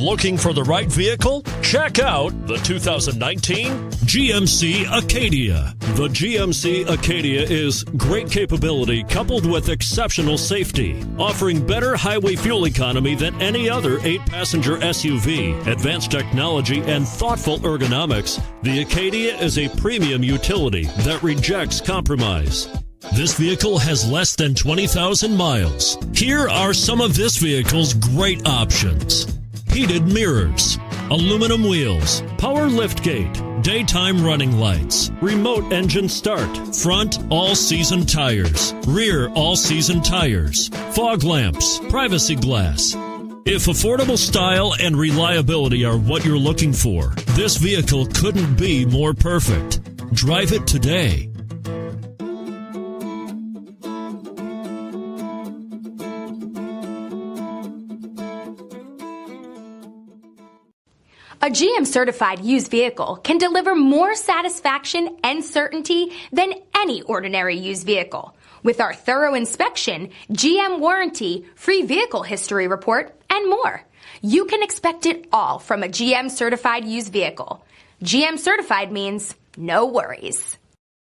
Looking for the right vehicle? Check out the 2019 GMC Acadia. The GMC Acadia is great capability coupled with exceptional safety, offering better highway fuel economy than any other 8-passenger SUV. Advanced technology and thoughtful ergonomics, the Acadia is a premium utility that rejects compromise. This vehicle has less than 20,000 miles. Here are some of this vehicle's great options: heated mirrors, aluminum wheels, power liftgate, daytime running lights, remote engine start, front all-season tires, rear all-season tires, fog lamps, privacy glass. If affordable style and reliability are what you're looking for, this vehicle couldn't be more perfect. Drive it today. A GM-certified used vehicle can deliver more satisfaction and certainty than any ordinary used vehicle. With our thorough inspection, GM warranty, free vehicle history report, and more. You can expect it all from a GM-certified used vehicle. GM-certified means no worries.